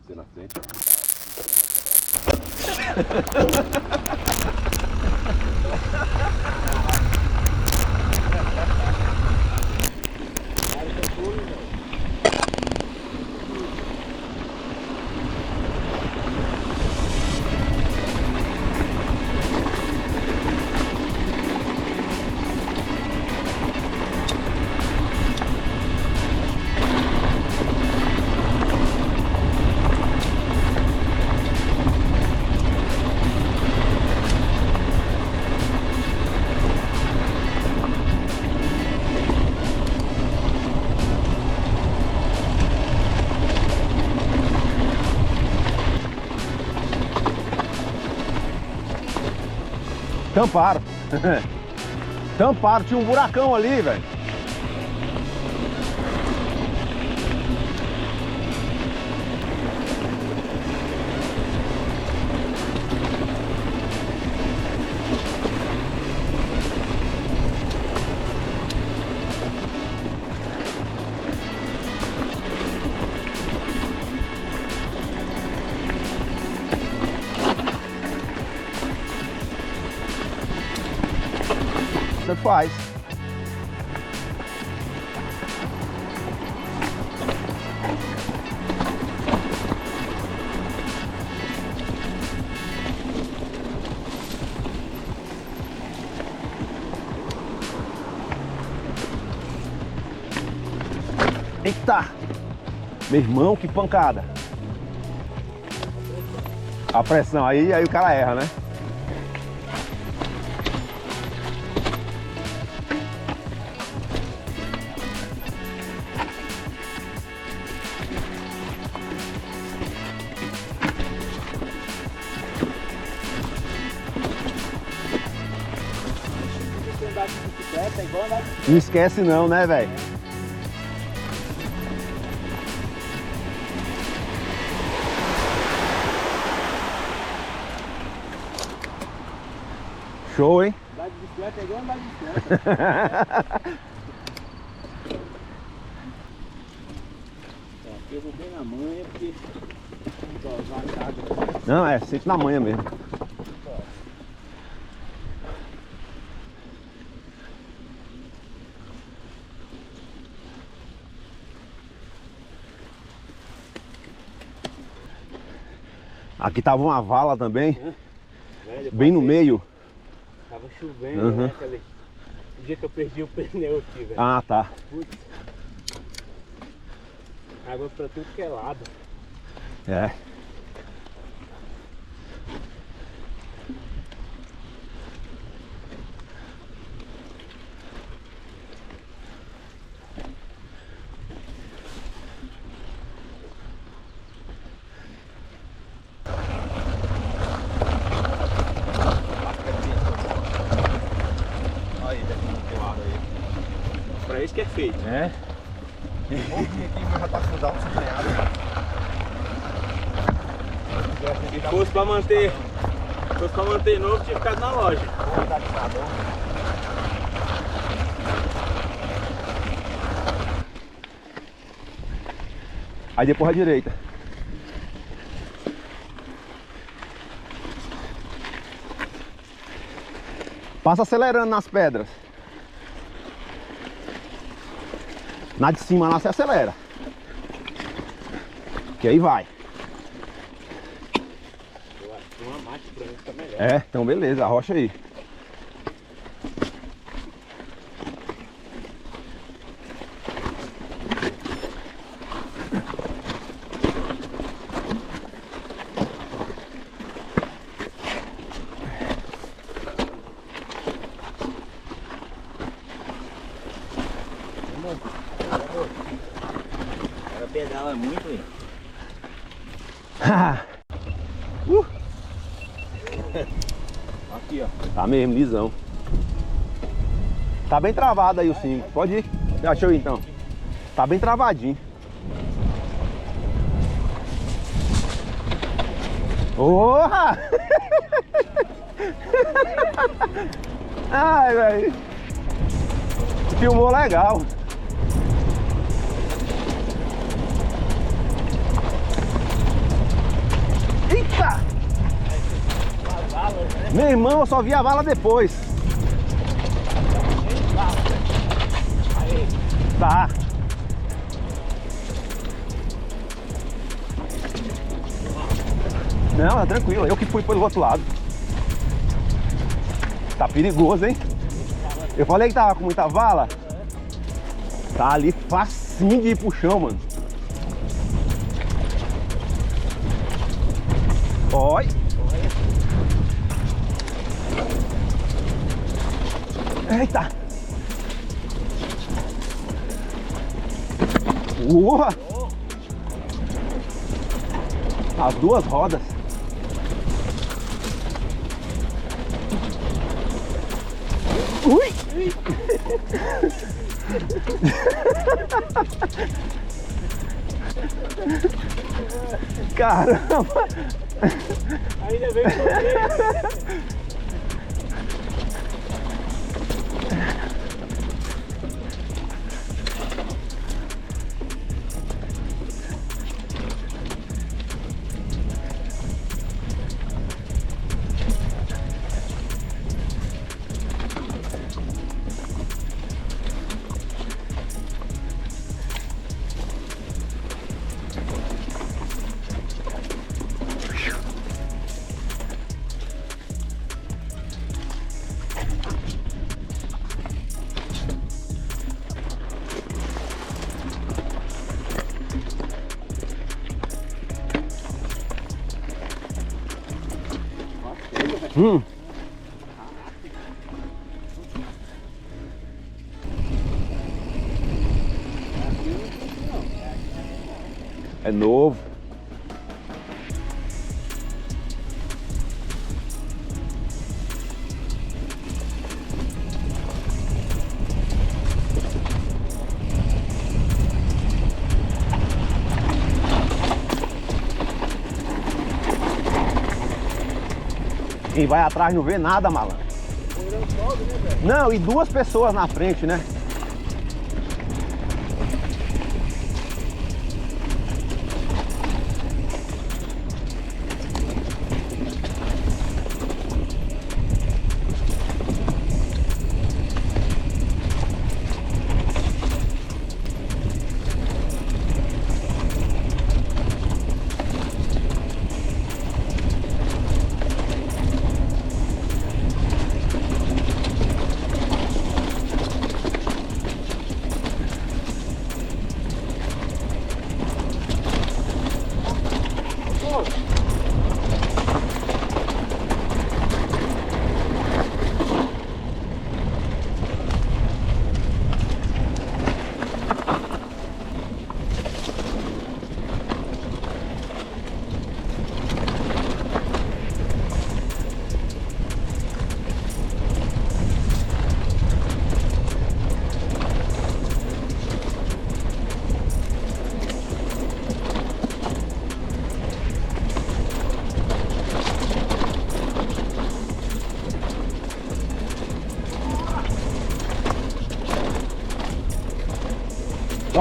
Você na frente. Tamparam. Tamparam, tinha um buracão ali, velho. Tanto faz. Eita! Meu irmão, que pancada! A pressão, aí o cara erra, né? Não esquece não, né, velho? Show, hein? Andar de bicicleta é igual andar de bicicleta. Pegou bem na manha porque não, é sempre na manha mesmo. Aqui tava uma vala também, bem no meio. Tava chovendo, né? O dia que eu perdi o pneu aqui, velho. Ah, tá. Putz. Água pra tudo que é lado. É. Pra isso que é feito. É. Se fosse pra manter novo, tinha ficado na loja. Aí depois a direita. Passa acelerando nas pedras. Na de cima lá você acelera. Que aí vai. Eu acho que uma marcha pra mim fica melhor. É, então beleza, arrocha aí. Ela pedala muito, hein? Aqui, ó. Tá mesmo, lisão. Tá bem travado aí o 5. Pode ir. Deixa eu ir então. Tá bem travadinho. Porra! Ai, velho. Filmou legal. Meu irmão, eu só vi a vala depois. Tá. Não, é tranquilo. Eu que fui pelo outro lado. Tá perigoso, hein? Eu falei que tava com muita vala. Tá ali facinho de ir pro chão, mano. Oi. Eita. Uau. As duas rodas. Ui! Caramba! Ainda bem que eu É novo. Quem vai atrás não vê nada, malandro. Não, e duas pessoas na frente, né?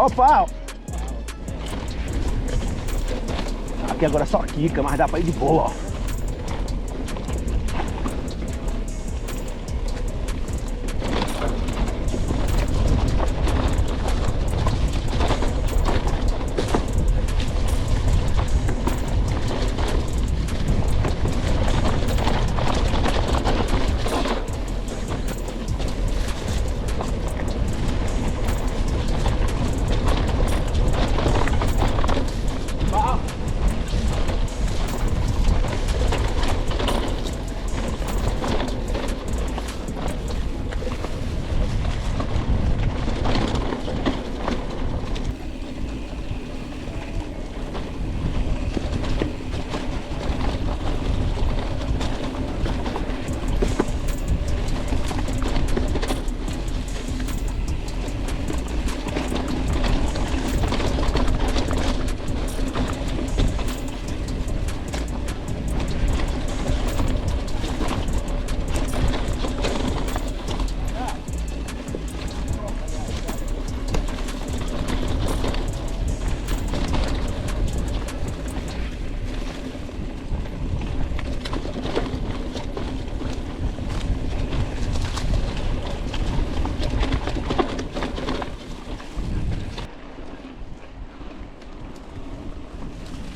Opa! Aqui agora é só quica, mas dá pra ir de boa, ó.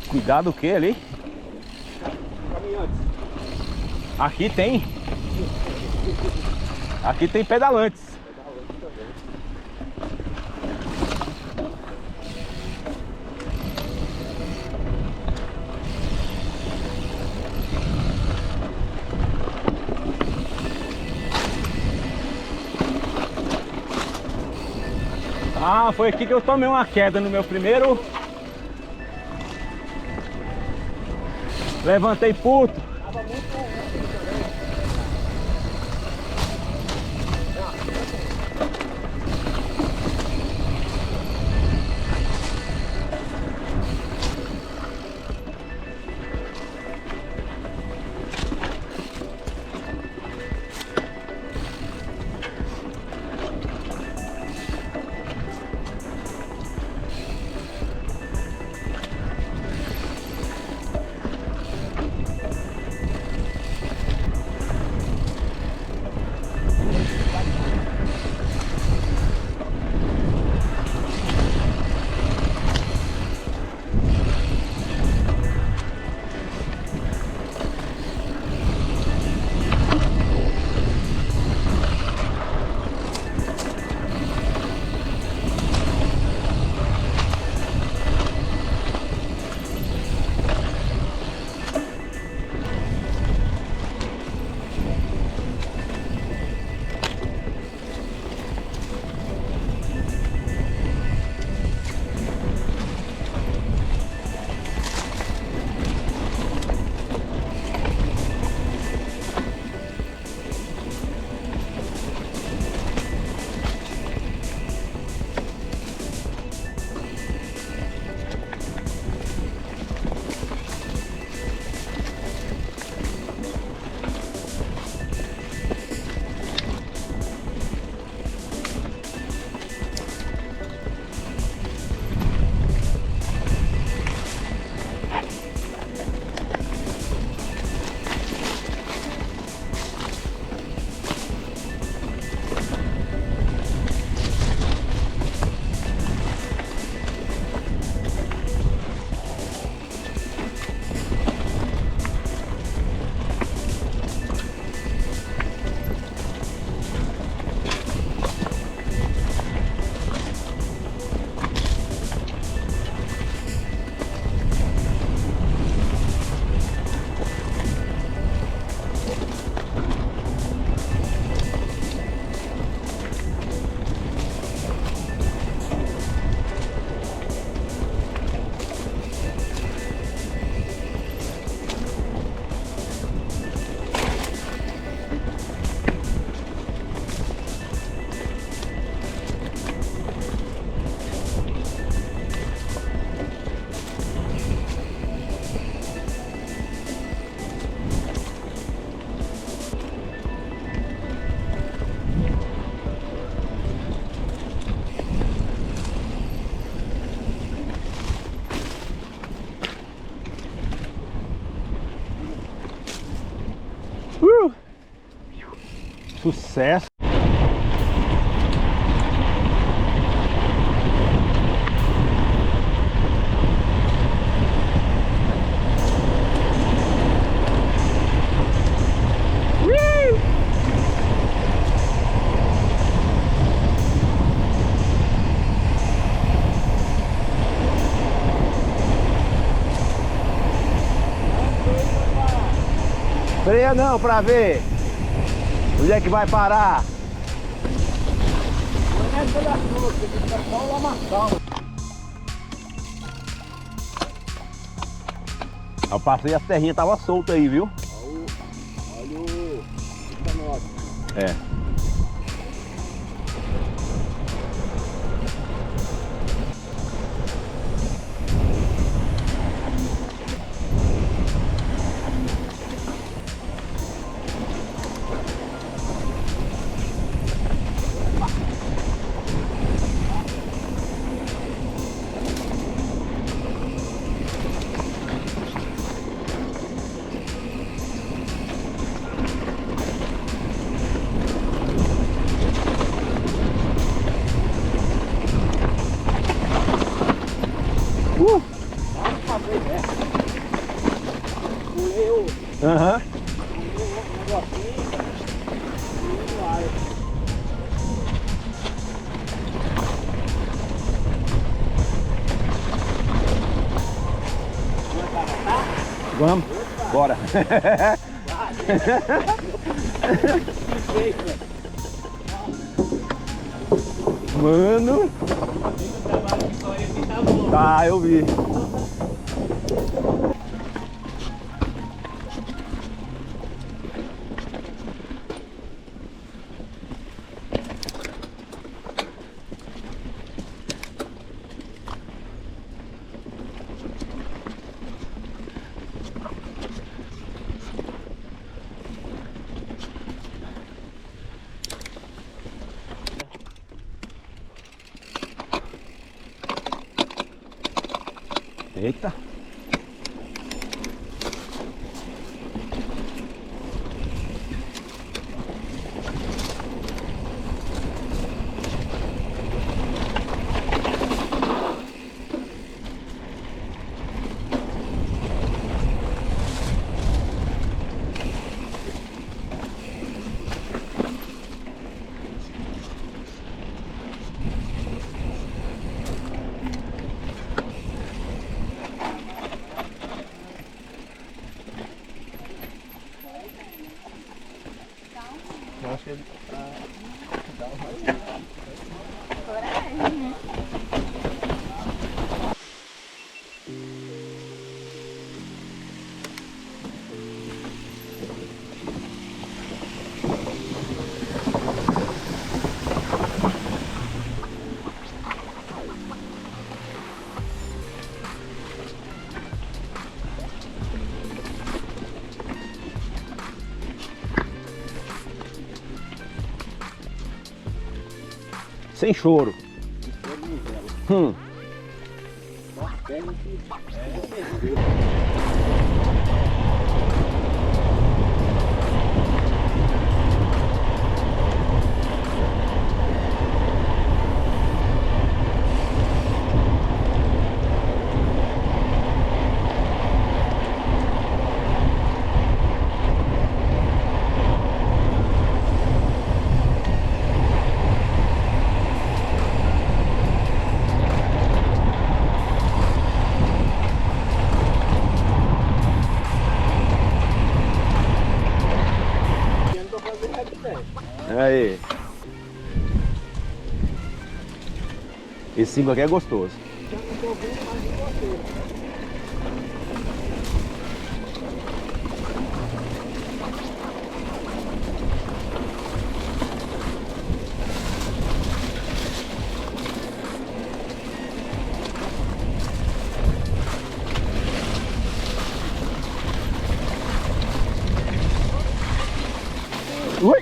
Cuidado o que ali? Caminhantes. Aqui tem. Aqui tem pedalantes. Ah, foi aqui que eu tomei uma queda no meu primeiro. Levantei puto. Sucesso! Freia não, pra ver onde é que vai parar. Não é pela chuva, porque tá só o lamaçal. Eu passei, a terrinha tava solta aí, viu? Olha o canote. É. foi, né? Pulei o Aham. negocinho, cara. E no ar. Vamos. Bora. Mano. Tá, eu vi. Eita. Eu acho que ele sem choro. Aí. Esse 5 aqui é gostoso. Ui!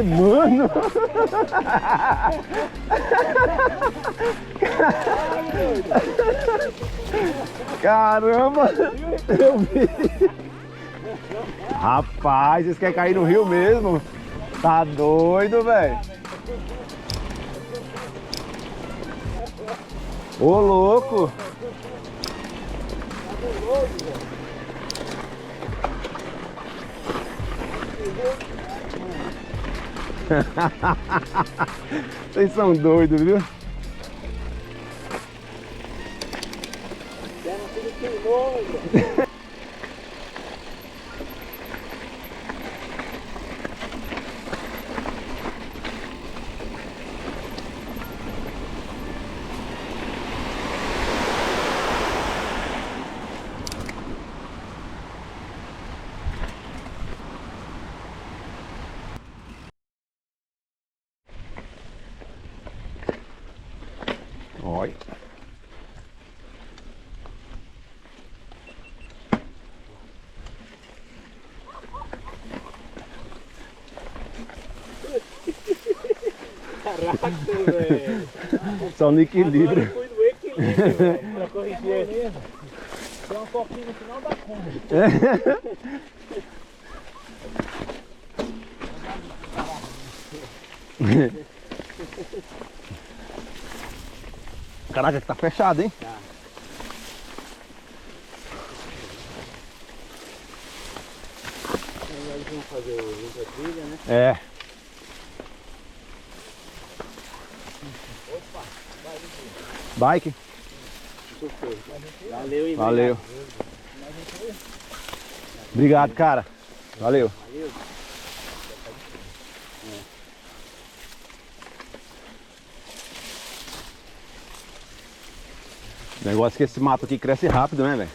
Mano! Caramba! Eu vi! Rapaz, vocês querem cair no rio mesmo? Tá doido, velho? Ô, louco! Vocês são doidos, viu? Olha. Caraca, velho. Só no equilíbrio. Agora eu fui no equilíbrio, velho. Pra correr Beleza. Tem uma coquinha no final da conta. Caraca, que tá fechado, hein? Tá. Agora eles vão fazer a trilha, né? É. Opa, vai, Bike? valeu, hein? Valeu. Obrigado, cara. Valeu. Valeu. O negócio é que esse mato aqui cresce rápido, né, velho?